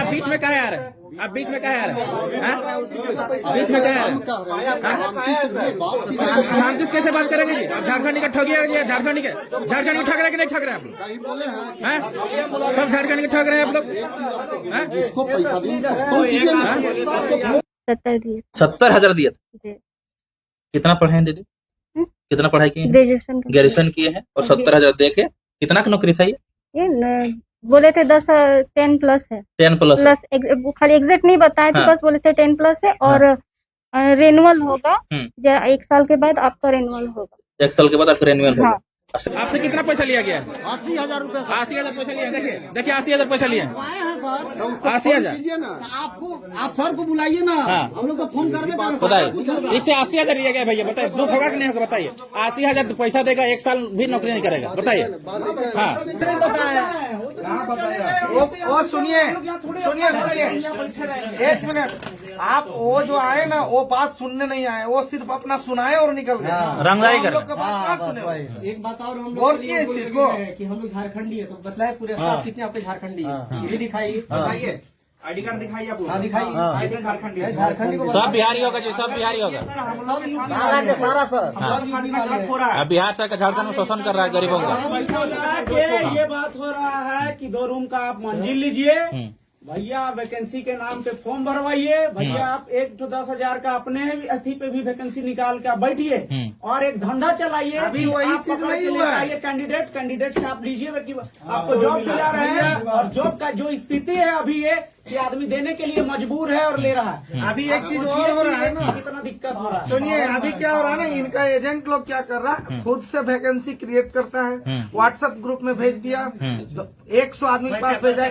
आप बीच में कहाँ आ रहे हैं? आप बीच में कहाँ आ रहे हैं? बीच में कहाँ आ रहे हैं? शांति से कैसे बात करेंगे जी? आप झारखंड के ठगिए जी, झारखंड के ठग रहे कि नहीं ठग रहे आप लोग? सब झारखंड के ठग रहे हैं आप लोग? 70 दिए 70,000 दिए थे। जी। कितना पढ़े हैं दीदी? कितना पढ़ाई की है? ग्रेजुएशन किए हैं और 70,000 दे के कितना की नौकरी था ये? बोले थे 10 प्लस है 10 प्लस खाली एग्जैक्ट नहीं बताए थे। बस बोले थे 10 प्लस है और रेनुअल होगा 1 साल के बाद आपका रेनुअल होगा। 1 साल के बाद आपका रेन्यूअल होगा। हाँ। आपसे कितना पैसा लिया गया? 80,000 रुपए। 80,000 पैसा लिया। देखिए 80,000 पैसा लिया। आए हैं सर, 80,000 आप सर को बुलाइए ना। हम लोग को फोन करके बताइए, इससे 80,000 लिया गया भैया। बताइए दुख होगा कि नहीं होगा? बताइए 80,000 पैसा देगा, 1 साल भी नौकरी नहीं करेगा। बताइए। हाँ नहीं बताया। वो सुनिए 1 मिनट। आप वो जो आए ना, वो बात सुनने नहीं आए, वो सिर्फ अपना सुनाए और निकल गए। रंगदारी कर। एक बात और हम और किए इस चीज को कि हम लोग झारखंडी है, तो बताए पूरे स्टाफ कितने आपके झारखंडी है। ये भी दिखाइए, बताइए आईडी कार्ड दिखाइए आप। हाँ दिखाइए, आईडी झारखंडी है। झारखंडी को सब बिहारी होगा जी, सब बिहारी होगा। सारा सर अब बिहार सरकार झारखंड में शोषण कर रहा है गरीबों का। ये बात हो रहा है कि 2 रूम का आप मंजिल लीजिए भैया, वैकेंसी के नाम पे फॉर्म भरवाइए भैया। आप 10,000 का अपने अस्थि पे भी वैकेंसी निकाल के आप बैठिए और एक धंधा चलाइए। अभी वही चीज नहीं हुआ है। कैंडिडेट से आप लीजिए कि आपको जॉब दिला रहे हैं, और जॉब का जो स्थिति है अभी ये कि आदमी देने के लिए मजबूर है और ले रहा है। अभी एक चीज और हो रहा है ना, कितना दिक्कत हो रहा है। सुनिए अभी क्या हो रहा है ना, इनका एजेंट लोग क्या कर रहा है, खुद से वैकेंसी क्रिएट करता है, व्हाट्सएप ग्रुप में भेज दिया, 100 आदमी के पास भेजा,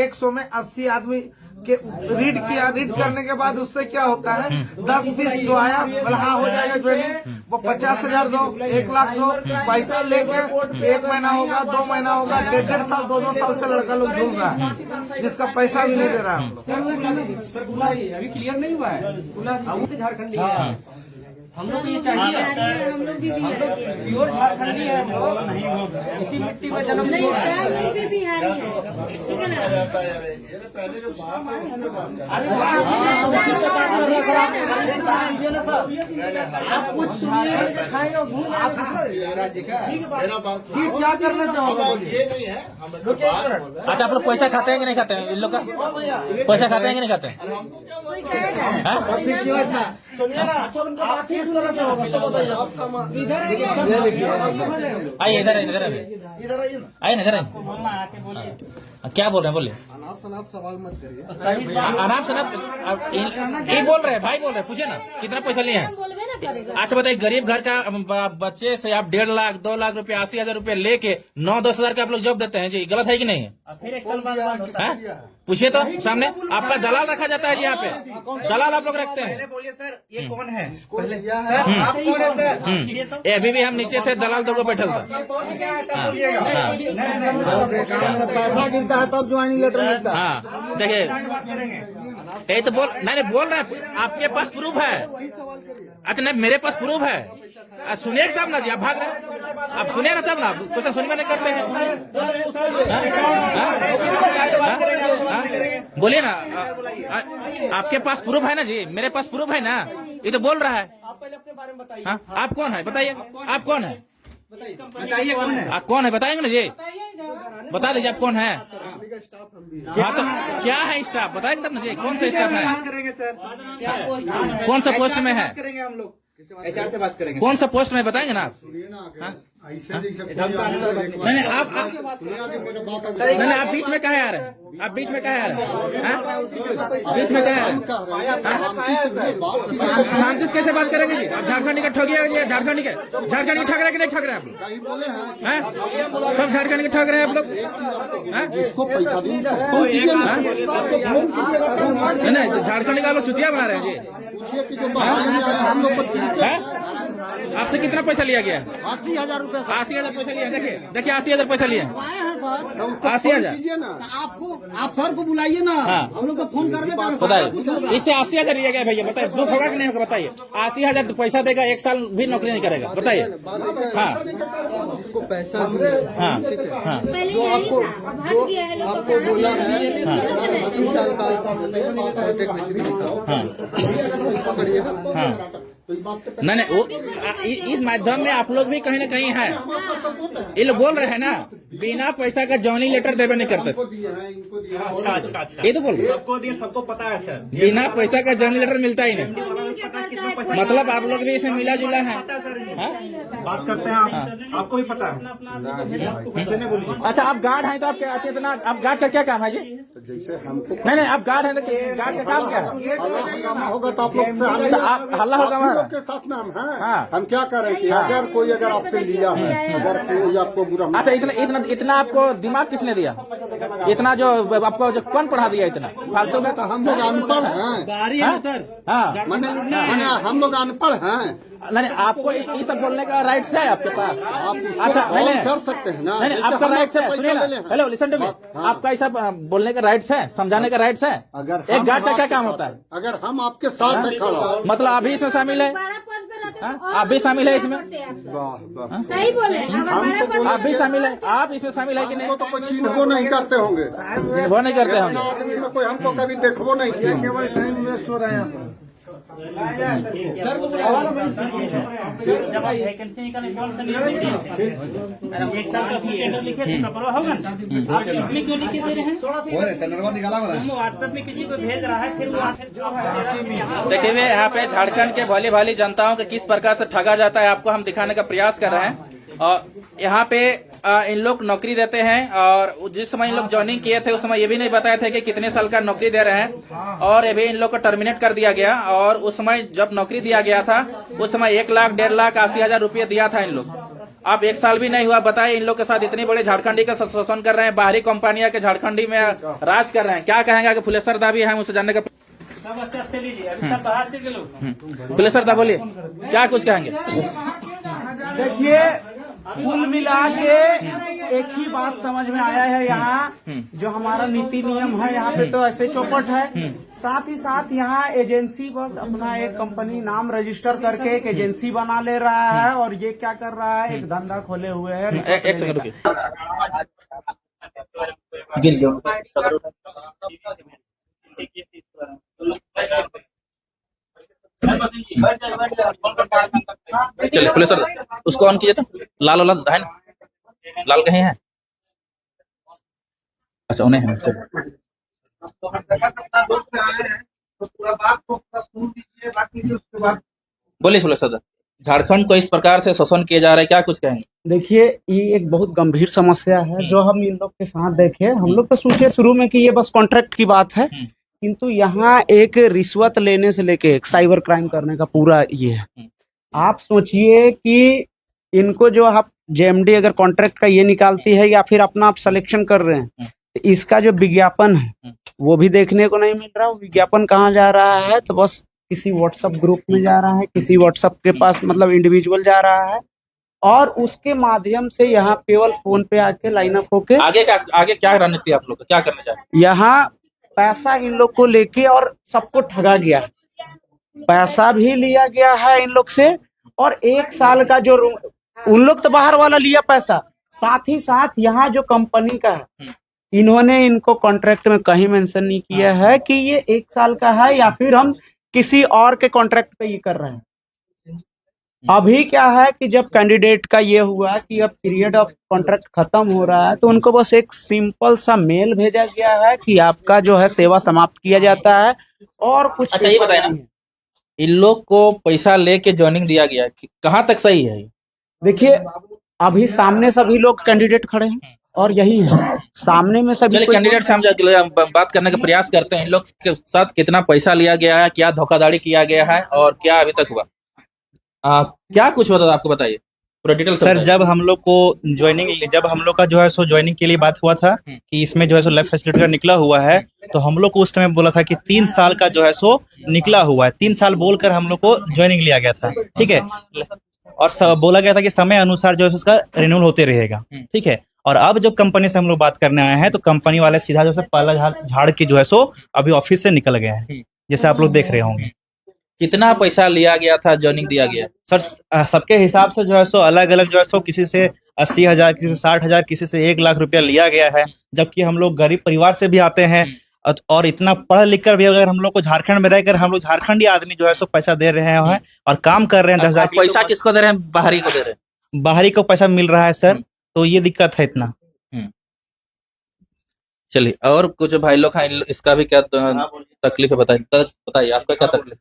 100 में 80 आदमी के रीड किया। रीड करने के बाद उससे क्या होता है, 10-20 जो आया बोला हाँ हो जाएगा ज्वाइनिंग, वो 50,000 दो, 1 लाख दो, पैसा लेके 1 महीना होगा, 2 महीना होगा, 1.5 साल 2 साल से लड़का लोग झूल रहा है, जिसका पैसा भी नहीं दे रहा है। सर बुला दीजिए, अभी क्लियर नहीं हुआ है। बुला दीजिए, झारखंडी है हम लोग, ये चाहिए। हम लोग भी प्योर झारखंडी है हम लोग, इसी मिट्टी में जन्म नहीं सर, लोग भी बिहारी है, ठीक है ना। आप कुछ सुनिए, क्या करना चाहोगे? ये नहीं है। अच्छा आप लोग पैसा खाते हैं कि नहीं खाते हैं? इन लोग का पैसा खाते हैं कि नहीं खाते हैं? कोई कहेगा सुनिए ना, आप किस तरह से होगा सब बताइए। आइए इधर आइए इधर आइए ना। आइए ना इधर आइए। क्या बोल रहे हैं? बोलिए। अनाप सवाल मत करिए। आराम से ना, ये बोल रहे हैं भाई, बोल रहे हैं, पूछे ना कितना पैसा लिए हैं। अच्छा बताइए, गरीब घर का बच्चे से आप 1.5 लाख 2 लाख रुपए 80,000 रुपए लेके 9-10 हजार का आप लोग जॉब देते हैं जी, गलत है कि नहीं है? फिर 1 साल बाद पूछिए तो सामने। आपका दलाल रखा जाता है जी, यहाँ पे दलाल आप लोग रखते हैं। बोलिए सर, ये कौन है? आप कौन है सर? अभी भी हम नीचे थे, दलाल दो को बैठल था। पैसा गिरता है तब ज्वाइनिंग लेटर मिलता है। हाँ देखिए, यही तो बोल रहे हैं, आपके पास प्रूफ है। अच्छा नहीं, मेरे पास प्रूफ है। सुनिए तब ना जी, आप भाग रहे हैं। आप सुनिए ना तब ना, क्वेश्चन सुनने नहीं करते हैं। बोलिए ना, आपके पास प्रूफ है ना जी? मेरे पास प्रूफ है ना, ये तो बोल रहा है। आप पहले अपने बारे में बताइए। हाँ आप कौन है बताइए, आप कौन है? बताइए कौन है? आप कौन है बताएंगे ना जी? बता दीजिए आप कौन है। हाँ तो क्या है स्टाफ बताएंगे तब ना जी, कौन सा स्टाफ है? करेंगे सर, कौन सा पोस्ट में है? करेंगे हम लोग, HR से बात करेंगे। कौन सा पोस्ट में बताएंगे ना आप? नहीं आप बीच में कहाँ आ रहे हैं? आप बीच में कहाँ आ रहे हैं? बीच में कहाँ आ रहे हैं? शांति से कैसे बात करेंगे जी? आप झारखंडी के ठगिए जी, झारखंडी के ठग रहे कि नहीं ठग रहे आप लोग? सब झारखंड के ठग रहे हैं आप लोग। नहीं झारखंडी का लोग चुतिया बना रहे हैं जी। आपसे कितना पैसा लिया गया? 80,000 रुपए। 80,000 पैसा लिया। देखिए 80,000 पैसा लिए। आए हैं सर, 80,000 आप सर को बुलाइए ना। हम लोग को फोन करके बताइए, इससे 80,000 लिया गया भैया। बताइए दुख होगा कि नहीं होगा? बताइए 80,000 पैसा देगा, 1 साल भी नौकरी नहीं करेगा। बताइए। हाँ जिसको पैसा हाँ हाँ जो आपको बोला है 3 साल का नहीं वो इस माध्यम में आप लोग भी कहीं ना कहीं है। ये लोग बोल रहे हैं ना, बिना पैसा का जॉइनिंग लेटर देवे नहीं करते। अच्छा। ये तो बोल रहे हैं। सबको दिए, सबको पता है सर। बिना पैसा का जॉइनिंग लेटर मिलता ही नहीं। मतलब आप लोग भी इसमें मिला जुला है। बात करते हैं आप, आपको भी पता है। ऐसे नहीं बोलिए। अच्छा आप गार्ड हैं तो आप क्या इतना, आप गार्ड का क्या काम है जी? जैसे हमको नहीं आप गार्ड हैं तो गार्ड का काम क्या है? हंगामा होगा तो आप लोग तो आप हल्ला होगा आप वहाँ? लोग के साथ में हम हैं। हाँ। हम क्या करें कि अगर कोई आपसे लिया है, अगर कोई आपको बुरा अच्छा इतना आपको दिमाग किसने दिया? इतना जो आपको जो कौन पढ़ा दिया इतना फालतू में? तो हम लोग अनपढ़ हैं। हाँ माने हम लोग अनपढ़ हैं। नहीं आपको ये सब बोलने का राइट्स है आपके पास? आप इसको अच्छा ऑन कर सकते हैं ना। नहीं जैसे आपका हम राइट्स आपसे है। पैसा सुनिए ना, ले लें। हेलो लिसन टू मी, आपका ऐसा बोलने का राइट्स है, समझाने का राइट्स है। अगर एक गार्ड का क्या काम होता है? अगर हम आपके साथ में खड़ा हो, मतलब आप भी इसमें शामिल है? आप भी शामिल है इसमें? वाह सही बोले। आप भी शामिल है? आप इसमें शामिल है कि नहीं? तो कोई चिन्हबो नहीं करते होंगे। वो नहीं करते होंगे। आदमी में कोई हमको कभी देखबो नहीं किया। केवल टाइम वेस्ट हो रहा है यहाँ पर। जब आप वैकेंसी निकालने सवाल से नहीं एक साल का टेंडर लिखे थे पेपर होगा ना, आप इसमें क्यों लिखे दे रहे हैं? हम व्हाट्सएप में किसी को भेज रहा है, फिर वो जो है देखिए यहाँ पे झारखंड के भली भाली जनताओं को किस प्रकार से ठगा जाता है आपको हम दिखाने का प्रयास कर रहे हैं। और यहाँ पे इन लोग नौकरी देते हैं और जिस समय इन लोग ज्वाइनिंग किए थे उस समय ये भी नहीं बताए थे कि कितने साल का नौकरी दे रहे हैं, और ये भी इन लोग को टर्मिनेट कर दिया गया। और उस समय जब नौकरी दिया गया था उस समय 1 लाख 1.5 लाख 80,000 रुपये दिया था इन लोग। अब 1 साल भी नहीं हुआ, बताइए इन लोग के साथ इतनी बड़ी झारखंडी का शोषण कर रहे हैं, बाहरी कंपनियां के झारखंडी में राज कर रहे हैं। क्या कहेंगे कि फुलेश्वर दा भी है, उसे जानने का। सब स्टेप से लीजिए, अभी सब बाहर से लोग फुलेश्वर दा बोलिए क्या कुछ कहेंगे? देखिए कुल मिला के एक ही बात समझ में आया है यहाँ, जो हमारा नीति नियम है यहाँ पे तो ऐसे चौपट है। साथ ही साथ यहाँ एजेंसी बस अपना एक कंपनी नाम रजिस्टर करके एक एजेंसी बना ले रहा है, और ये क्या कर रहा है, एक धंधा खोले हुए है। एक सेकंड रुकिए। चलिए पुलिस सर उसको ऑन कीजिए तो। लाल वाला है ना, लाल कहीं है? अच्छा उन्हें है। बोलिए पुलिस सर, झारखंड को इस प्रकार से शोषण किया जा रहा है, क्या कुछ कहेंगे? देखिए ये एक बहुत गंभीर समस्या है जो हम इन लोग के साथ देखे। हम लोग तो सोचे शुरू में कि ये बस कॉन्ट्रैक्ट की बात है, किंतु यहाँ एक रिश्वत लेने से लेके एक साइबर क्राइम करने का पूरा ये है। आप सोचिए कि इनको जो आप जेएमडी अगर कॉन्ट्रैक्ट का ये निकालती है या फिर अपना आप सिलेक्शन कर रहे हैं, तो इसका जो विज्ञापन है वो भी देखने को नहीं मिल रहा। वो विज्ञापन कहाँ जा रहा है, तो बस किसी व्हाट्सएप ग्रुप में जा रहा है, किसी व्हाट्सएप के पास मतलब इंडिविजुअल जा रहा है, और उसके माध्यम से यहाँ केवल फोन पे आके लाइन अप होके आगे क्या रणनीति आप लोग क्या करने जा रहे हैं? यहाँ पैसा इन लोग को लेके और सबको ठगा गया, पैसा भी लिया गया है इन लोग से, और 1 साल का जो उन लोग तो बाहर वाला लिया पैसा, साथ ही साथ यहाँ जो कंपनी का है इन्होंने इनको कॉन्ट्रैक्ट में कहीं मेंशन नहीं किया है कि ये 1 साल का है या फिर हम किसी और के कॉन्ट्रैक्ट पे ये कर रहे हैं। अभी क्या है कि जब कैंडिडेट का ये हुआ कि अब पीरियड ऑफ कॉन्ट्रैक्ट खत्म हो रहा है, तो उनको बस एक सिंपल सा मेल भेजा गया है कि आपका जो है सेवा समाप्त किया जाता है, और कुछ। अच्छा ये बताए ना, इन लोग को पैसा लेके ज्वाइनिंग दिया गया, कहाँ तक सही है? देखिए अभी सामने सभी लोग कैंडिडेट खड़े हैं और यही है सामने में सभी कैंडिडेट से हम बात करने का प्रयास करते हैं। इन लोग के साथ कितना पैसा लिया गया है, क्या धोखाधड़ी किया गया है और क्या अभी तक हुआ, क्या कुछ बता आपको बताइए पूरा डिटेल सर। जब हम लोग का जो है सो ज्वाइनिंग के लिए बात हुआ था कि इसमें जो है सो लेफ्ट फैसिलिटेटर निकला हुआ है, तो हम लोग को उस टाइम बोला था कि 3 साल का जो है सो निकला हुआ है, 3 साल बोलकर हम लोग को ज्वाइनिंग लिया गया था, ठीक है। और बोला गया था कि समय अनुसार जो है उसका रिन्यूअल होते रहेगा, ठीक है। और अब जो कंपनी से हम लोग बात करने आए हैं, तो कंपनी वाले सीधा जो है पहला झाड़ के जो है सो अभी ऑफिस से निकल गए हैं, जैसे आप लोग देख रहे होंगे। कितना पैसा लिया गया था, ज्वाइनिंग दिया गया? सर सबके हिसाब से जो है सो अलग अलग जो है सो किसी से 80,000, किसी से 60,000, किसी से 1 लाख रुपया लिया गया है, जबकि हम लोग गरीब परिवार से भी आते हैं, और इतना पढ़ लिख कर भी अगर हम लोग को झारखंड में रहकर हम लोग झारखंडी आदमी जो है सो पैसा दे रहे हैं और काम कर रहे हैं 10,000 आप पैसा किसको दे रहे हैं? बाहरी को दे रहे हैं। बाहरी को पैसा मिल रहा है सर, तो ये दिक्कत है इतना। चलिए, और कुछ भाई लोग हैं, इसका भी क्या तकलीफ है बताइए आपका क्या तकलीफ?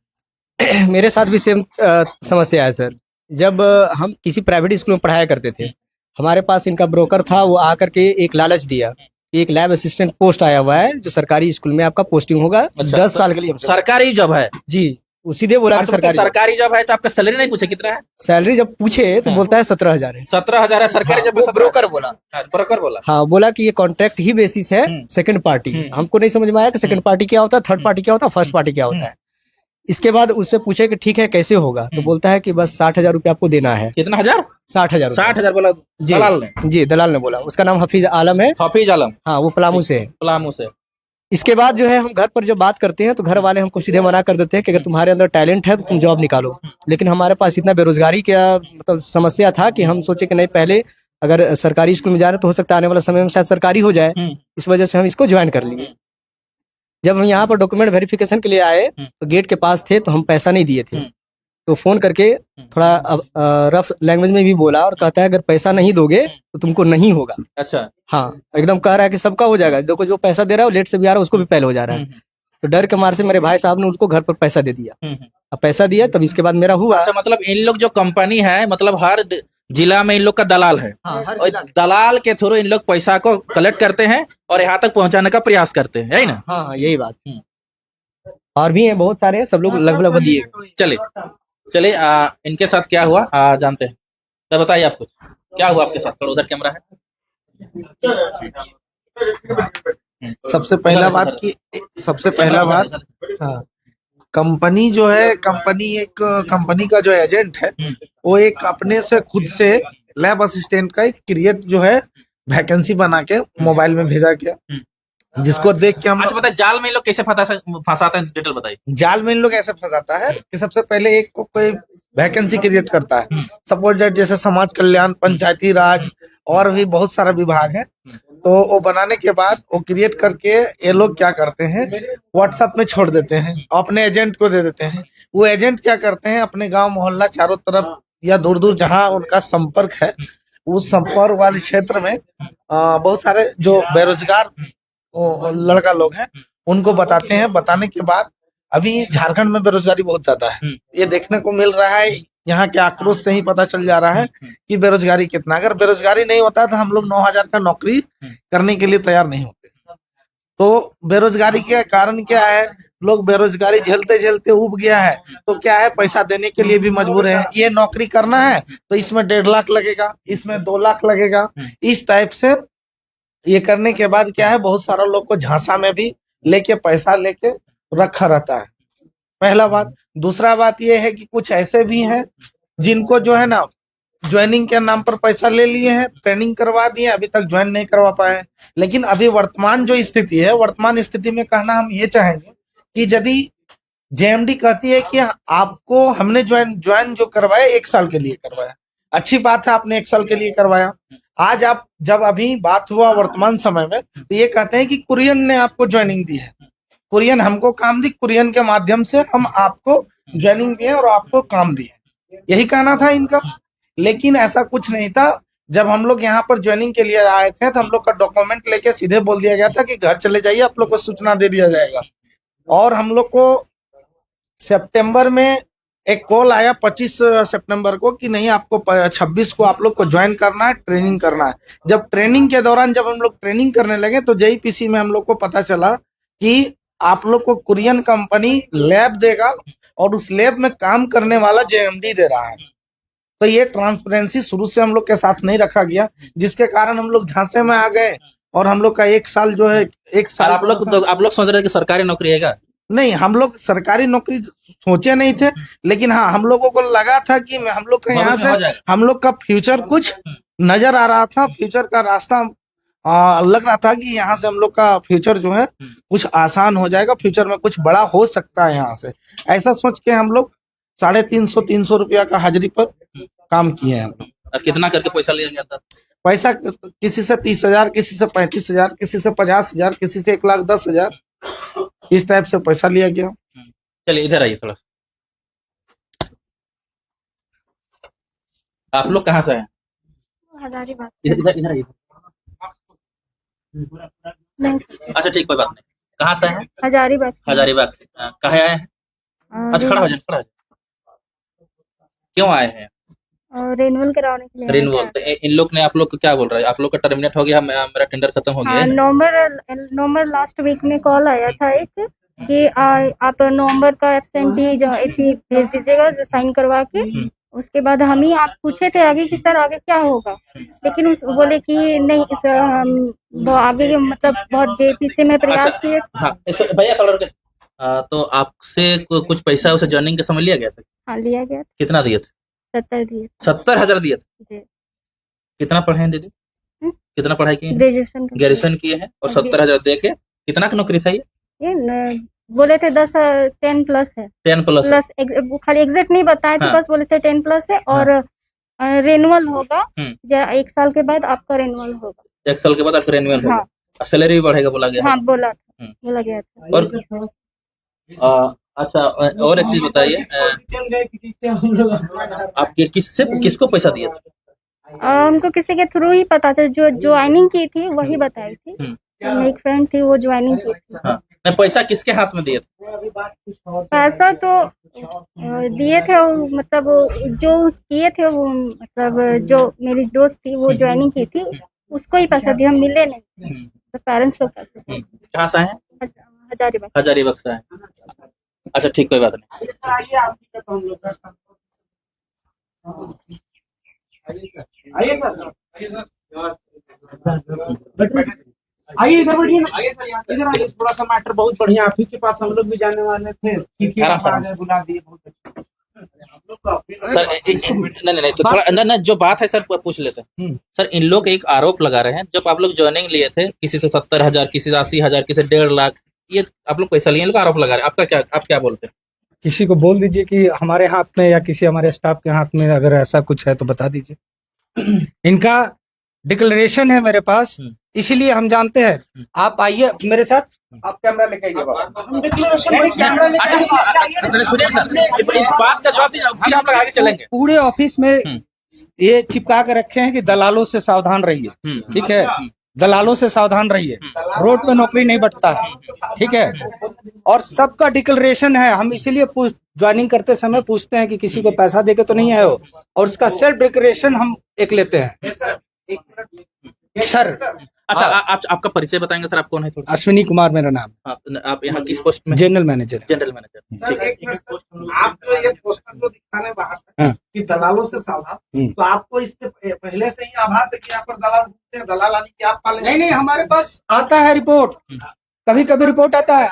मेरे साथ भी सेम समस्या है सर। जब हम किसी प्राइवेट स्कूल में पढ़ाया करते थे, हमारे पास इनका ब्रोकर था, वो आकर के एक लालच दिया, एक लैब असिस्टेंट पोस्ट आया हुआ है जो सरकारी स्कूल में आपका पोस्टिंग होगा। अच्छा, 10 साल के लिए। सरकारी जॉब है जी, वो सीधे बोला कि सरकारी जॉब है, तो आपका सैलरी नहीं पूछे कितना है? सैलरी जब पूछे तो बोलता है 17,000 है। 17,000 है सरकारी जॉब? ब्रोकर बोला। ब्रोकर बोला, हाँ, बोला कि ये कॉन्ट्रैक्ट ही बेसिस है, सेकंड पार्टी। हमको नहीं समझ में आया कि सेकंड पार्टी क्या होता है, थर्ड पार्टी क्या होता है, फर्स्ट पार्टी क्या होता है। इसके बाद उससे पूछे कि ठीक है कैसे होगा, तो बोलता है कि बस 60,000 रुपया आपको देना है। कितना हजार? 60,000। 60,000 बोला दलाल ने? जी, दलाल ने बोला। उसका नाम हफीज आलम है। हफीज आलम, हाँ, वो पलामू से है। पलामू से। इसके बाद जो है हम घर पर जब बात करते हैं तो घर वाले हमको सीधे मना कर देते हैं कि अगर तुम्हारे अंदर टैलेंट है तो तुम जॉब निकालो। लेकिन हमारे पास इतना बेरोजगारी का मतलब समस्या था कि हम सोचे कि नहीं, पहले अगर सरकारी स्कूल में जा रहे तो हो सकता है आने वाला समय में शायद सरकारी हो जाए। इस वजह से हम इसको ज्वाइन कर लिए। जब हम यहाँ पर डॉक्यूमेंट वेरिफिकेशन के लिए आए तो गेट के पास थे, तो हम पैसा नहीं दिए थे, तो फोन करके थोड़ा रफ लैंग्वेज में भी बोला और कहता है अगर पैसा नहीं दोगे तो तुमको नहीं होगा। अच्छा, हाँ, एकदम कह रहा है कि सबका हो जाएगा, देखो जो पैसा दे रहा है लेट से भी आ रहा है उसको भी पहले हो जा रहा है। तो डर के मार से मेरे भाई साहब ने उसको घर पर पैसा दे दिया। अब पैसा दिया तब इसके बाद मेरा हुआ। अच्छा, मतलब इन लोग जो कंपनी है, मतलब हर जिला में इन लोग का दलाल है। हाँ, हर और जिला में। दलाल के थ्रू इन लोग पैसा को कलेक्ट करते हैं और यहाँ तक पहुंचाने का प्रयास करते हैं, यही ना? हाँ, यही बात। और भी हैं, बहुत सारे हैं, सब लोग लगभग दिए। चलिए, इनके साथ क्या हुआ जानते हैं। तो बताइए आप कुछ, क्या हुआ आपके साथ? थोड़ा उधर कैमरा है। सबसे पहला बात हाँ, कंपनी जो है, कंपनी का जो एजेंट है वो एक अपने से खुद से लैब असिस्टेंट का एक क्रिएट जो है वैकेंसी बना के मोबाइल में भेजा गया, जिसको देख के हम। अच्छा, बताइए जाल में इन लोग कैसे फंसाते हैं, डिटेल बताइए। जाल में इन लोग ऐसे फंसाता है कि सबसे पहले एक को कोई वैकेंसी क्रिएट करता है, सपोज जैसे समाज कल्याण, पंचायती राज और भी बहुत सारा विभाग है। तो वो बनाने के बाद वो क्रिएट करके ये लोग क्या करते हैं, व्हाट्सएप में छोड़ देते हैं, अपने एजेंट को दे देते हैं। वो एजेंट क्या करते हैं, अपने गांव मोहल्ला चारों तरफ या दूर दूर जहां उनका संपर्क है, उस संपर्क वाले क्षेत्र में बहुत सारे जो बेरोजगार लड़का लोग हैं उनको बताते हैं। बताने के बाद अभी झारखंड में बेरोजगारी बहुत ज्यादा है, ये देखने को मिल रहा है। यहाँ के आक्रोश से ही पता चल जा रहा है कि बेरोजगारी कितना। अगर बेरोजगारी नहीं होता तो हम लोग 9,000 का नौकरी करने के लिए तैयार नहीं होते। तो बेरोजगारी के कारण क्या है, लोग बेरोजगारी झेलते झेलते उब गया है, तो क्या है, पैसा देने के लिए भी मजबूर है। ये नौकरी करना है तो इसमें 1.5 लाख लगेगा, इसमें 2 लाख लगेगा। इस टाइप से ये करने के बाद क्या है, बहुत सारा लोग को झांसा में भी लेके पैसा लेके रखा रहता है, पहला बात। दूसरा बात ये है कि कुछ ऐसे भी हैं जिनको जो है ना ज्वाइनिंग के नाम पर पैसा ले लिए हैं, ट्रेनिंग करवा दिए, अभी तक ज्वाइन नहीं करवा पाए। लेकिन अभी वर्तमान जो स्थिति है, वर्तमान स्थिति में कहना हम ये चाहेंगे कि यदि जेएमडी कहती है कि आपको हमने ज्वाइन जो करवाया 1 साल के लिए करवाया, अच्छी बात है, आपने 1 साल के लिए करवाया। आज आप जब अभी बात हुआ वर्तमान समय में, तो ये कहते हैं कि कुरियन ने आपको ज्वाइनिंग दी है, कुरियन हमको काम दी, कुरियन के माध्यम से हम आपको ज्वाइनिंग दिए और आपको काम दिए, यही कहना था इनका। लेकिन ऐसा कुछ नहीं था। जब हम लोग यहाँ पर ज्वाइनिंग के लिए आए थे तो हम लोग का डॉक्यूमेंट लेके सीधे बोल दिया गया था कि घर चले जाइए, आप लोग को सूचना दे दिया जाएगा। और हम लोग को सितंबर में एक कॉल आया 25 सितंबर को कि नहीं, आपको 26 को आप लोग को ज्वाइन करना है, ट्रेनिंग करना है। जब ट्रेनिंग के दौरान जब हम लोग ट्रेनिंग करने लगे तो जेईपीसी में हम लोग को पता चला कि आप लोग को कुरियन कंपनी लैब देगा और उस लैब में काम करने वाला जेएमडी दे रहा है। तो ये ट्रांसपेरेंसी शुरू से हम लोग के साथ नहीं रखा गया, जिसके कारण हम लोग झांसे में आ गए और हम लोग का 1 साल जो है 1 साल। आप लोग सोच रहे थे कि सरकारी नौकरी है क्या? नहीं, हम लोग सरकारी नौकरी सोचे नहीं थे, लेकिन हाँ, हम लोगों को लगा था कि हम लोग का यहाँ से हम लोग का फ्यूचर कुछ नजर आ रहा था, फ्यूचर का रास्ता लग रहा था कि यहाँ से हम लोग का फ्यूचर जो है कुछ आसान हो जाएगा, फ्यूचर में कुछ बड़ा हो सकता है यहाँ से। ऐसा सोच के हम लोग 350 रुपया का हाजिरी पर काम किए हैं। और कितना करके पैसा लिया गया था? पैसा किसी से 30,000, किसी से 35,000, किसी से 50,000, किसी से 1,10,000, इस टाइप से पैसा लिया गया। चलिए इधर आइए थोड़ा सा। आप लोग कहाँ से आए? हजारीबाग इधर इधर इधर आइए। नहीं, अच्छा ठीक, कोई बात नहीं। कहाँ से आए हैं? हजारीबाग से। हजारीबाग से। कहाँ आए हैं? अच्छा खड़ा हो जाए, खड़ा हो जाए। क्यों आए हैं? रेनुअल कराने के लिए रिन्यूअल। तो इन लोग ने आप लोग को क्या बोल रहा है? आप लोग का टर्मिनेट हो गया, मेरा टेंडर खत्म हो गया है। नवंबर लास्ट वीक में कॉल आया था एक कि आप नवंबर का एब्सेंटी जो भेज दीजिएगा साइन करवा के। उसके बाद हम ही आप पूछे थे आगे कि सर आगे क्या होगा, लेकिन उस बोले कि नहीं वो आगे मतलब बहुत जेपी से मैं प्रयास किए। हाँ भैया थोड़ा रुके। तो आपसे कुछ पैसा उसे ज्वाइनिंग के समय लिया गया था? हाँ लिया गया। कितना दिए थे? 70 दिए। 70,000 दिए थे? जी। कितना पढ़े हैं दीदी? कितना पढ़ाई की है? ग्रेजुएशन किए हैं और 70,000 दे के कितना की नौकरी था ये? बोले थे 10 प्लस है। 10 प्लस खाली एग्जैक्ट नहीं बताए थे। हाँ। बस बोले थे 10 प्लस है और रेनुअल होगा। 1 साल के बाद आपका रेनुअल होगा। 1 साल के बाद आपका रेन्यूअल होगा। हाँ। सैलरी भी बढ़ेगा बोला गया है। हाँ बोला गया था। और अच्छा और एक चीज बताइए, आप किसको पैसा दिए थे? हमको किसी के थ्रू ही पता था, जो ज्वाइनिंग की थी वही बताई थी। मेरी एक फ्रेंड थी वो ज्वाइनिंग की थी। हाँ। नहीं, पैसा किसके हाथ में दिए थे? पैसा तो दिए थे वो, मतलब जो किए थे वो, मतलब जो मेरी दोस्त थी वो ज्वाइनिंग की थी उसको ही पैसा दिया, हम मिले नहीं। तो पेरेंट्स लोग पैसे। कहाँ से आए हैं? हजारीबाग। हजारीबाग से आए। अच्छा ठीक, कोई बात नहीं। आइए सर, आइए इधर बैठिए ना। इधर आइए, थोड़ा सा मैटर बहुत बढ़िया। आप ही के पास हम लोग भी जाने वाले थे, आराम से। बुला दिए। बहुत सर नहीं तो थोड़ा नहीं, जो बात है सर पूछ लेते हैं। सर इन लोग एक आरोप लगा रहे हैं, जब आप लोग ज्वाइनिंग लिए थे किसी से 70,000, किसी से 80,000, किसी से 1.5 लाख, ये आप लोग पैसा लिए लोग आरोप लगा रहे हैं। आप क्या बोलते हैं? किसी को बोल दीजिए कि हमारे हाथ में या किसी हमारे स्टाफ के हाथ में अगर ऐसा कुछ है तो बता दीजिए। इनका डिक्लेरेशन है मेरे पास, इसीलिए हम जानते हैं। आप आइए मेरे साथ, आप कैमरा लेके आइए। सुनिए सर, इस बात का जवाब दीजिए, फिर हम लोग आगे चलेंगे। पूरे ऑफिस में ये चिपका के रखे हैं कि दलालों से सावधान रहिए। ठीक है, दलालों से सावधान रहिए, रोड पे नौकरी नहीं बंटता है। ठीक है, और सबका डिक्लेरेशन है। हम इसीलिए ज्वाइनिंग करते समय पूछते हैं कि किसी को पैसा देके तो नहीं आए हो, और उसका सेल्फ डिक्लेरेशन हम एक लेते हैं। सर अच्छा आपका परिचय बताएंगे सर, आप कौन है? थोड़ा अश्विनी कुमार मेरा नाम। आप यहाँ किस पोस्ट में? General manager. General manager. आप जो ये पोस्टर जो दिखाने बाहर कि दलालों से सावधान, तो आपको इससे पहले से ही आभास है कि यहाँ पर दलाल घूमते हैं, दलाल आने की आप पाले? नहीं, हमारे पास आता है रिपोर्ट, कभी कभी रिपोर्ट आता है।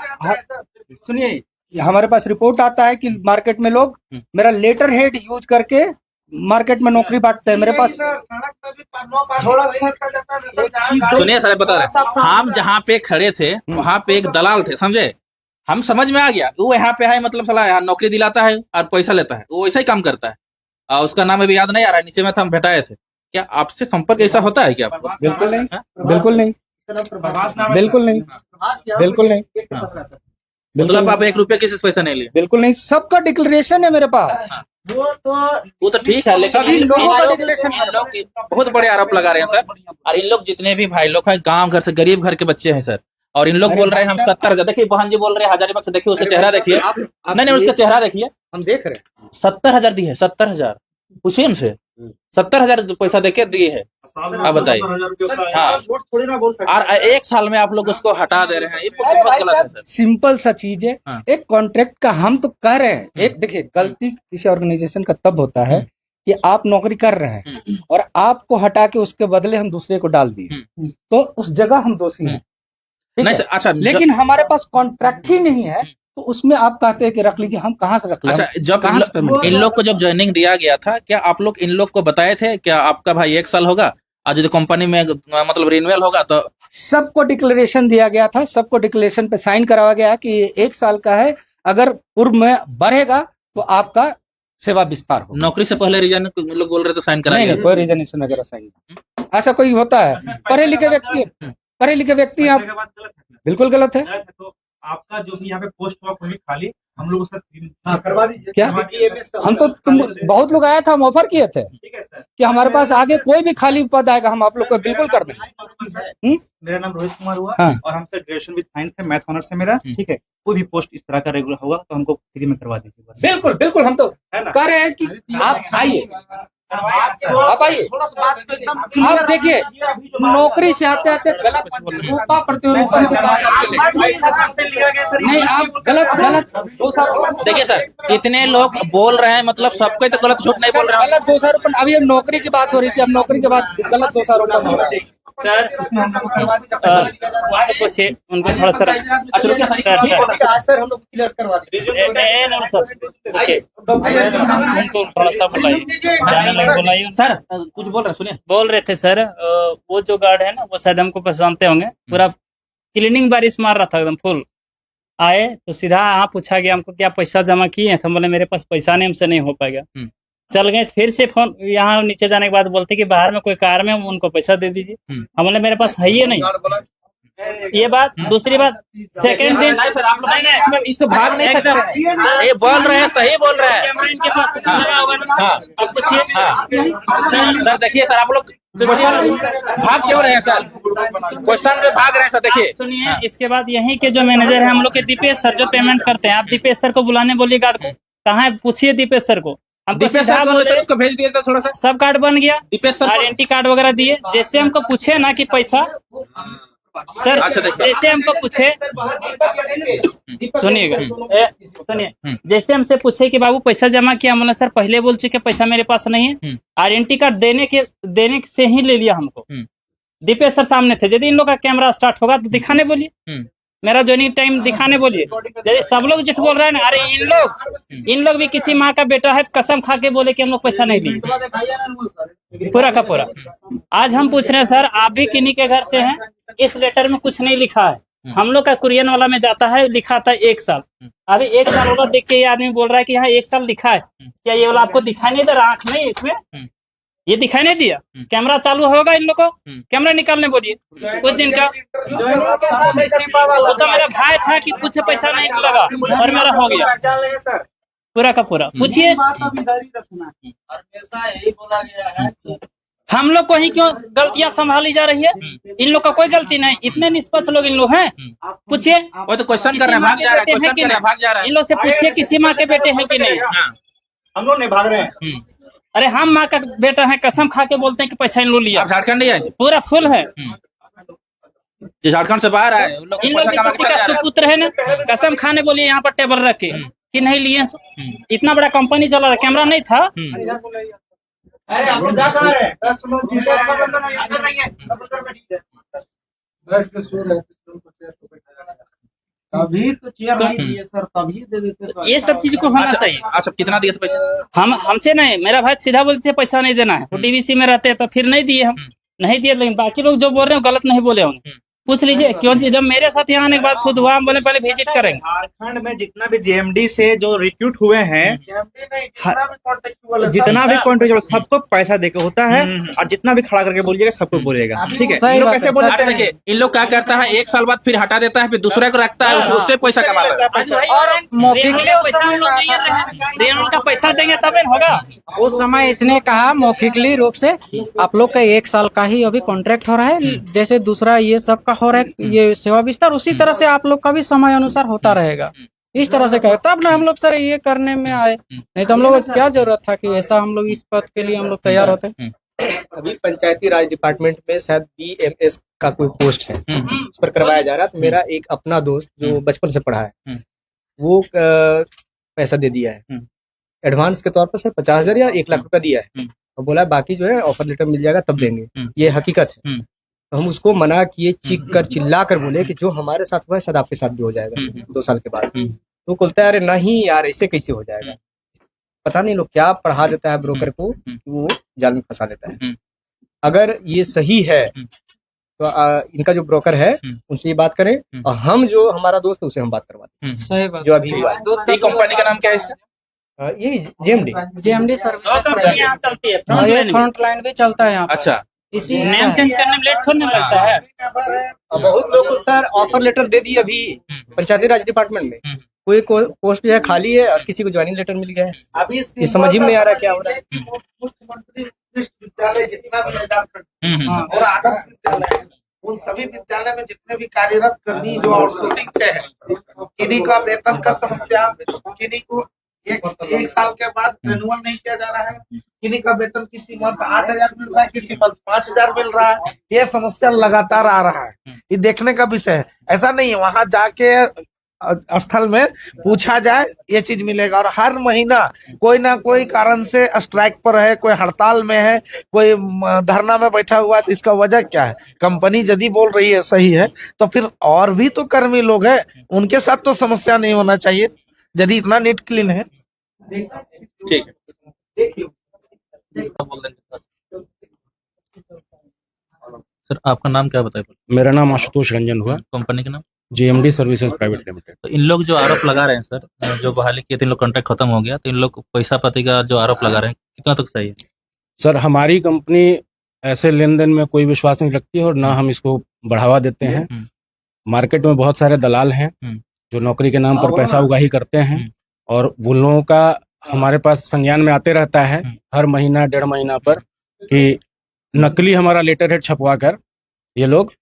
सुनिए, हमारे पास रिपोर्ट आता है कि मार्केट में लोग मेरा लेटर हेड यूज करके मार्केट में नौकरी बांटते हैं। मेरे पास सुनिए सर, बता रहे हम जहाँ पे खड़े थे वहाँ पे एक दलाल थे, समझे? हम समझ में आ गया वो यहाँ पे है, मतलब साला यहाँ नौकरी दिलाता है और पैसा लेता है, वो ऐसा ही काम करता है। उसका नाम अभी याद नहीं आ रहा है, नीचे में था, हम भेटाए थे। क्या आपसे संपर्क ऐसा होता है क्या आपको? बिल्कुल नहीं, बिल्कुल नहीं, बिल्कुल नहीं, बिल्कुल नहीं। मतलब आप 1 रुपया किसी से पैसा नहीं लिए? बिल्कुल नहीं, सबका डिक्लेरेशन है मेरे पास। वो तो ठीक है, लेकिन सभी लोगों का डिक्लेरेशन है। लोग बहुत बड़े आरोप लगा रहे हैं सर। और इन लोग जितने भी भाई लोग हैं गांव घर से, गरीब घर के बच्चे हैं सर, और इन लोग बोल रहे हैं हम 70,000। देखिए बहन जी बोल रहे हैं हजारीबाग से, देखिए उसका चेहरा देखिए। नहीं उसका चेहरा देखिए, हम देख रहे हैं। 70,000 दिए है, 70,000। पूछिए उनसे, 70,000 पैसा देके दिए है। आप बताइए। हाँ, और 1 साल में आप लोग उसको हटा दे रहे हैं, ये बहुत गलत है सर। सिंपल सा चीज है। एक कॉन्ट्रैक्ट का हम तो कह रहे हैं, एक देखिए गलती किसी ऑर्गेनाइजेशन का तब होता है कि आप नौकरी कर रहे हैं और आपको हटा के उसके बदले हम दूसरे को डाल दिए, तो उस जगह हम दोषी हैं। नहीं सर, अच्छा लेकिन हमारे पास कॉन्ट्रैक्ट ही नहीं है, तो उसमें आप कहते हैं कि रख लीजिए, हम कहाँ से रख लें? अच्छा, जब इन लोग को जब ज्वाइनिंग दिया गया था, क्या आप लोग इन लोग को बताए थे क्या आपका भाई 1 साल होगा आज जो कंपनी में मतलब रिन्यूअल होगा? तो सबको डिक्लेरेशन दिया गया था, सबको डिक्लेरेशन पे साइन कराया गया कि 1 साल का है, अगर पूर्व में बढ़ेगा तो आपका सेवा विस्तार हो। नौकरी से पहले रीजन लोग बोल रहे थे साइन कराएंगे? नहीं, कोई रीजन वगैरह साइन, ऐसा कोई होता है? पढ़े लिखे व्यक्ति आप बिल्कुल गलत है। आपका जो भी यहाँ पे पोस्ट हुआ कोई भी खाली हम लोग उसका करवा दीजिए क्या हम तो बहुत लोग आया था, हम ऑफर किए थे ठीक है सर। कि हमारे पास आगे कोई भी खाली पद आएगा हम आप लोग को बिल्कुल कर देंगे। मेरा नाम रोहित कुमार हुआ हाँ। और हमसे ग्रेजुएशन विद साइंस है, मैथ ऑनर्स है मेरा, ठीक है। कोई भी पोस्ट इस तरह का रेगुलर होगा तो हमको फ्री में करवा दीजिए बस। बिल्कुल बिल्कुल, हम तो है ना? कह रहे हैं कि आप आइए, आप आइए, आप देखिए नौकरी से आते आते गलत रूपा प्रतिरूपा के पास आप चले गए। नहीं, आप गलत देखिए सर, जितने लोग बोल रहे हैं मतलब सबको तो गलत झूठ नहीं बोल रहे हैं। गलत दोषारोपण, अभी अब नौकरी की बात हो रही थी, अब नौकरी के बाद गलत दोषारोपण हो रहा है। सर पूछिए उनको थोड़ा सर सर हम लोग क्लियर करवा देंगे। उनको थोड़ा सा बुलाइए, जाने लगे बुलाइए। सर कुछ बोल रहे हैं, सुनिए। बोल रहे थे सर, वो जो गार्ड है ना वो शायद हमको पहचानते होंगे, पूरा क्लीनिंग बारिश मार रहा था एकदम फुल। आए तो सीधा यहाँ पूछा गया हमको क्या पैसा जमा किए हैं, तो बोले मेरे पास पैसा नहीं, हमसे नहीं हो पाएगा। चल गए, फिर से फोन यहाँ नीचे जाने के बाद बोलते कि बाहर में कोई कार में उनको पैसा दे दीजिए। हम बोले मेरे पास है ही नहीं। ये बात। दूसरी बात, सेकंड दिन नहीं सर, आप लोग इससे भाग नहीं सकते। ये बोल रहे हैं, सही बोल रहे हैं। इनके पास लगा होगा ना। हाँ। अब पूछिए। सर देखिए सर, आप लोग क्वेश्चन भाग क्यों रहे हैं सर? क्वेश्चन में भाग रहे हैं सर, देखिए। सुनिए, इसके बाद यहीं के जो मैनेजर है हम लोग के दीपेश सर, जो पेमेंट करते हैं, आप दीपेश सर को बुलाने बोलिए गार्ड को। कहाँ है पूछिए दीपेश सर को। हम तो दीपेश सीधा सर बोले, उसको भेज दिया था थोड़ा सा। सब कार्ड बन गया, दीपेश सर को- आरएनटी कार्ड वगैरह दिए। जैसे हमको पूछे ना कि पैसा, सर अच्छा, देखिए। जैसे हमको पूछे, सुनिएगा, सुनिए, जैसे हमसे पूछे कि बाबू पैसा जमा किया, हम बोले सर पहले बोल चुके पैसा मेरे पास नहीं है। आरएनटी कार्ड देने से ही ले लिया हमको। दीपेश सर सामने थे। यदि इन लोग का कैमरा स्टार्ट होगा तो दिखाने बोलिए, मेरा ज्वाइनिंग टाइम दिखाने बोलिए। यदि सब लोग झूठ बोल रहे हैं ना, अरे इन लोग भी किसी माँ का बेटा है, कसम खा के बोले कि हम लोग पैसा नहीं दिए, पूरा का पूरा। आज हम पूछ रहे हैं सर, आप भी किन्हीं के घर से हैं, इस लेटर में कुछ नहीं लिखा है। हम लोग का कुरियन वाला में जाता है, लिखा था 1 साल। अभी 1 साल होगा, देख के ये आदमी बोल रहा है कि यहाँ 1 साल लिखा है। क्या ये वाला आपको दिखाई नहीं दे रहा? आंख नहीं इसमें, ये दिखाई नहीं दिया? कैमरा चालू होगा इन लोग को, कैमरा निकालने बोलिए। कुछ दिन का वो तो मेरा भाई था कि कुछ पैसा नहीं लगा और मेरा हो गया पूरा का पूरा। पूछिए, हम लोग को ही क्यों गलतियां संभाली जा रही है? इन लोग का कोई गलती नहीं, इतने निष्पक्ष लोग इन लोग हैं। पूछिए, वो तो क्वेश्चन कर रहे हैं, भाग जा रहा है, क्वेश्चन कर रहे हैं, भाग जा रहा है। इन लोग से पूछिए किसी माँ के बेटे हैं कि नहीं। हम लोग नहीं भाग रहे हैं। अरे हम माँ का बेटा है, कसम खा के बोलते हैं कि पैसा इन लोग लिया। आप झारखंड नहीं आए? पूरा फुल है। जो झारखंड से बाहर आए उन लोग को इन लोग पैसा कमा किसी के का चल जा रहा है। सुपुत्र है ना, कसम खाने बोलिए यहाँ पर टेबल रख के कि नहीं लिए। इतना बड़ा कंपनी चला रहा, कैमरा नहीं था। अरे आप लोग जा कहाँ रहे हैं? अभी तो चेयर नहीं दिए सर, तभी दे देते तो ये सब चीज को होना चाहिए। अच्छा, कितना दिए थे पैसा? हमसे नहीं, मेरा भाई सीधा बोलते थे पैसा नहीं देना है। वो डीवीसी में रहते हैं तो फिर नहीं दिए, हम नहीं दिए। लेकिन बाकी लोग जो बोल रहे हैं गलत नहीं बोले होंगे, पूछ लीजिए क्यों। जब मेरे साथ यहाँ आने के बाद खुद हुआ, हम बोले पहले विजिट करेंगे। झारखंड में जितना भी जेएमडी से जो रिक्रूट हुए हैं, जितना भी कॉन्ट्रेक्चुअल सबको पैसा देके होता है, और जितना भी खड़ा करके बोलिएगा सबको बोलेगा, ठीक है। इन लोग कैसे बोलते अच्छा, हैं? देखिए इन लोग क्या करता है, 1 साल बाद फिर हटा देता है, फिर दूसरे को रखता है, उससे पैसा कमा लेता है। और मौके के लिए पैसा हम लोग दिए थे, रेंट का पैसा देंगे तब होगा। उस समय इसने कहा मौखिकली रूप से आप लोग का 1 साल का ही अभी कॉन्ट्रैक्ट हो रहा है, जैसे दूसरा ये सब का हो रहा है ये सेवा विस्तार, उसी तरह से आप लोग का भी समय अनुसार होता रहेगा। इस तरह से कहे तब ना हम लोग सर ये करने में आए, नहीं तो हम लोग को क्या जरूरत था कि ऐसा हम लोग इस पद के लिए हम लोग तैयार होते। अभी पंचायती राज डिपार्टमेंट में शायद BMS का कोई पोस्ट है, उस पर करवाया जा रहा है। तो मेरा एक अपना दोस्त जो बचपन से पढ़ा है, वो पैसा दे दिया है एडवांस के तौर पर सर 50,000 या 1 लाख रुपया दिया है, और बोला बाकी जो है ऑफर लेटर मिल जाएगा तब देंगे। ये हकीकत है। तो हम उसको मना किए, चीख कर चिल्ला कर बोले कि जो हमारे साथ हुआ है शायद आपके साथ भी हो जाएगा 2 साल के बाद। तो बोलता है अरे नहीं यार, ऐसे कैसे हो जाएगा। पता नहीं लोग क्या पढ़ा देता है ब्रोकर को, वो जाल में फंसा लेता है। अगर ये सही है तो इनका जो ब्रोकर है उनसे ये बात करें, और हम जो हमारा दोस्त है उसे हम बात करवाते हैं। सही बात। जो अभी हुआ है, ये कंपनी का नाम क्या है इसका? ये जेएमडी जेएमडी सर्विसेज यहाँ चलती है, फ्रंट लाइन भी चलता है यहाँ पर। अच्छा, इसी नेम चेंज करने में लेट थोड़ी ना लगता है। अब बहुत लोग को सर ऑफर लेटर दे दिए अभी पंचायती राज डिपार्टमेंट में, कोई पोस्ट जो है खाली है और किसी को ज्वाइनिंग लेटर मिल गया है। अभी ये समझ ही में नहीं आ रहा क्या हो रहा है। मुख्यमंत्री विश्वविद्यालय जितना भी है झारखंड और आदर्श विद्यालय है, उन सभी विद्यालय में जितने भी कार्यरत कर्मी जो आउटसोर्सिंग से है, किन्हीं का वेतन का समस्या, किन्हीं को एक साल के बाद रिन्यूअल नहीं किया जा रहा है, किन्हीं का वेतन किसी मंथ 8,000 मिल रहा है, किसी मंथ 5,000 मिल रहा है। ये समस्या लगातार आ रहा है, ये देखने का विषय है। ऐसा नहीं है वहां जाके स्थल में पूछा जाए ये चीज मिलेगा। और हर महीना कोई ना कोई कारण से स्ट्राइक पर है, कोई हड़ताल में है, कोई धरना में बैठा हुआ है। तो इसका वजह क्या है? कंपनी यदि बोल रही है सही है तो फिर और भी तो कर्मी लोग हैं, उनके साथ तो समस्या नहीं होना चाहिए यदि इतना नीट क्लीन है। ठीक है सर, आपका नाम क्या बताए? मेरा नाम आशुतोष रंजन हुआ, कंपनी का नाम? GMD services private limited. तो इन लोग जो आरोप लगा रहे हैं सर, जो बहाली किए थे, इन लोग कॉन्ट्रैक्ट खत्म हो गया, तो इन लोग पैसा पाती का जो आरोप लगा रहे हैं कितना तक सही है? सर, हमारी कंपनी ऐसे लेन देन में कोई विश्वास नहीं रखती है और ना हम इसको बढ़ावा देते हैं। मार्केट में बहुत सारे दलाल हैं जो नौकरी के नाम पर पैसा उगाही करते हैं और वो लोगों का हमारे पास संज्ञान में आते रहता है हर महीना 1.5 महीना पर कि नकली हमारा लेटर हेड छपवा कर ये लोग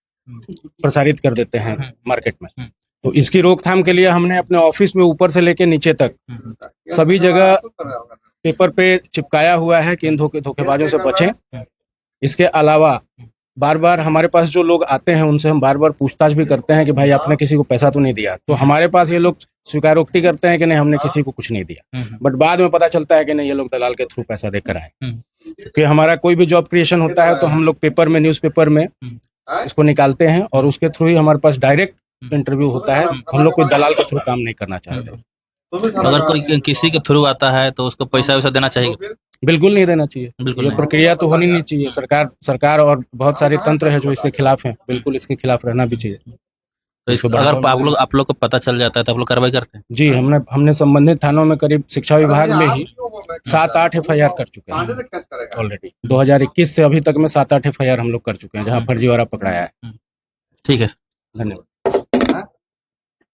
प्रसारित कर देते हैं मार्केट में। तो इसकी रोकथाम के लिए हमने अपने ऑफिस में ऊपर से लेके नीचे तक सभी जगह पेपर पे चिपकाया हुआ है कि इन धोखेबाजों से बचें। इसके अलावा बार बार हमारे पास जो लोग आते हैं उनसे हम बार बार पूछताछ भी करते हैं कि भाई आपने किसी को पैसा तो नहीं दिया। तो हमारे पास ये लोग स्वीकारोक्ति करते हैं कि नहीं, हमने किसी को कुछ नहीं दिया। बट बाद में पता चलता है कि नहीं, ये लोग दलाल के थ्रू पैसा देकर आए। क्योंकि हमारा कोई भी जॉब क्रिएशन होता है तो हम लोग पेपर में, न्यूज़पेपर में इसको निकालते हैं और उसके थ्रू ही हमारे पास डायरेक्ट इंटरव्यू होता है। हम लोग कोई दलाल के थ्रू काम नहीं करना चाहते। अगर कोई किसी के थ्रू आता है तो उसको पैसा वैसा देना चाहिए? बिल्कुल नहीं देना चाहिए। बिल्कुल ये प्रक्रिया तो होनी नहीं चाहिए। सरकार और बहुत सारे तंत्र है जो इसके खिलाफ हैं, बिल्कुल इसके खिलाफ रहना भी चाहिए। तो इसको अगर आप लोग को पता चल जाता है तो आप लोग कार्रवाई करते हैं? जी, हमने संबंधित थानों में करीब शिक्षा विभाग में ही 7-8 FIR कर चुके हैं ऑलरेडी। 2021 से अभी तक में 7-8 FIR हम लोग कर चुके हैं जहाँ फर्जीवाड़ा पकड़ाया है। ठीक है, धन्यवाद।